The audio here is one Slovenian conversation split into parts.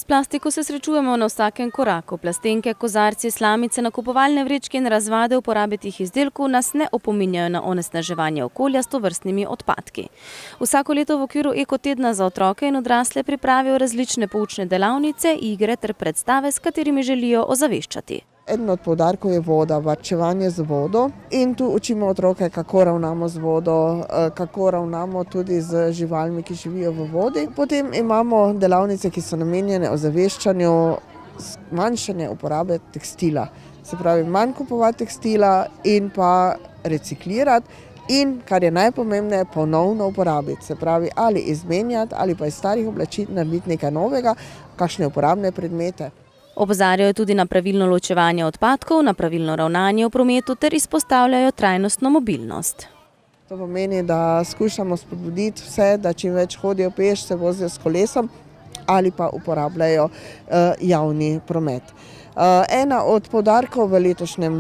plastiko se srečujemo na vsakem koraku. Plastenke, kozarci, slamice, nakupovalne vrečke in razvade uporabitih izdelkov nas ne opominjajo na onesnaževanje okolja s tovrstnimi odpadki. Vsako leto v okviru ekotedna za otroke in odrasle pripravijo različne poučne delavnice, igre ter predstave, s katerimi želijo ozaveščati. Eden od poudarkov je voda, varčevanje z vodo in tu učimo otroke, kako ravnamo z vodo, kako ravnamo tudi z živalmi, ki živijo v vodi. Potem imamo delavnice, ki so namenjene ozaveščanju zmanjšanja uporabe tekstila. Se pravi, manj kupovati tekstila in pa reciklirati in, kar je najpomembneje, ponovno uporabiti. Se pravi, ali izmenjati ali pa iz starih oblačil narediti nekaj novega, kakšne uporabne predmete. Opozarjajo tudi na pravilno ločevanje odpadkov, na pravilno ravnanje v prometu ter izpostavljajo trajnostno mobilnost. To pomeni, da skušamo spodbuditi vse, da čim več hodijo peš, se vozijo s kolesom ali pa uporabljajo javni promet. Ena od poudarkov v letošnjem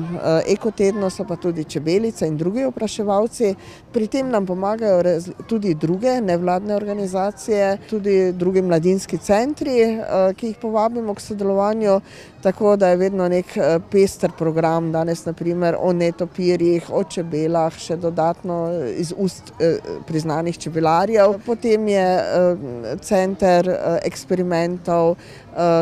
ekotednu so pa tudi čebelice in drugi opraševalci. Pri tem nam pomagajo tudi druge nevladne organizacije, tudi drugi mladinski centri, ki jih povabimo k sodelovanju, tako da je vedno nek pester program, danes naprimer o netopirjih, o čebelah, še dodatno iz ust priznanih čebelarjev. Potem je center eksperimentov,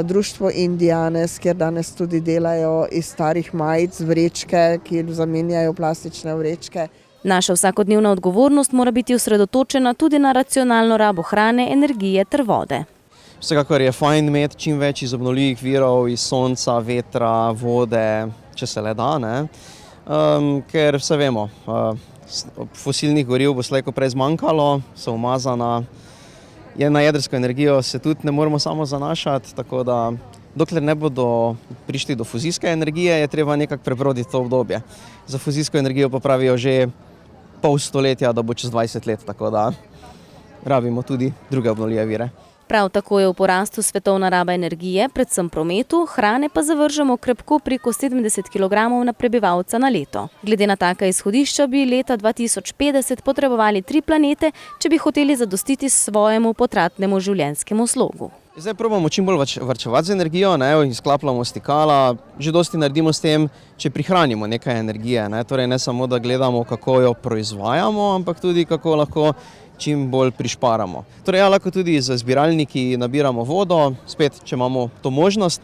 društvo Indianes, kjer danes tudi delajo iz starih majic vrečke, ki zamenjajo plastične vrečke. Naša vsakodnevna odgovornost mora biti osredotočena tudi na racionalno rabo hrane, energije ter vode. Vsekakor je fajn imeti čim več iz obnovljivih virov, iz sonca, vetra, vode, če se le da, ne? Ker vse vemo, fosilnih goriv bo slej ko prej zmanjkalo, so umazana. Na jedrsko energijo se tudi ne moremo samo zanašati, tako da dokler ne bodo prišli do fuzijske energije, je treba nekako prebroditi to obdobje. Za fuzijsko energijo pa pravijo že pol stoletja, da bo čez 20 let, tako da rabimo tudi druge obnovljive vire. Prav tako je v porastu svetovna raba energije, predvsem prometu, hrane pa zavržemo krepko preko 70 kg na prebivalca na leto. Glede na taka izhodišča bi leta 2050 potrebovali 3 planete, če bi hoteli zadostiti svojemu potratnemu življenjskemu slogu. Zdaj probamo čim bolj varčevati z energijo, izklapljamo stikala, že dosti naredimo s tem, če prihranimo nekaj energije. Torej ne samo, da gledamo, kako jo proizvajamo, ampak tudi, kako lahko čim bolj prišparamo. Torej, lahko tudi z zbiralniki nabiramo vodo, spet, če imamo to možnost,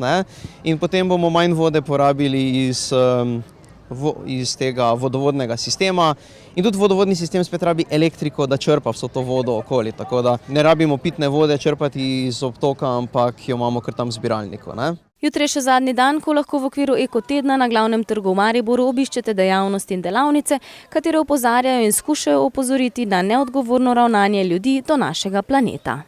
in potem bomo manj vode porabili iz tega vodovodnega sistema. In tudi vodovodni sistem spet rabi elektriko, da črpa vso to vodo okoli, tako da ne rabimo pitne vode črpati iz obtoka, ampak jo imamo kar tam v zbiralniku. Jutri je še zadnji dan, ko lahko v okviru ekotedna na glavnem trgu v Mariboru obiščete dejavnosti in delavnice, katere opozarjajo in skušajo opozoriti na neodgovorno ravnanje ljudi do našega planeta.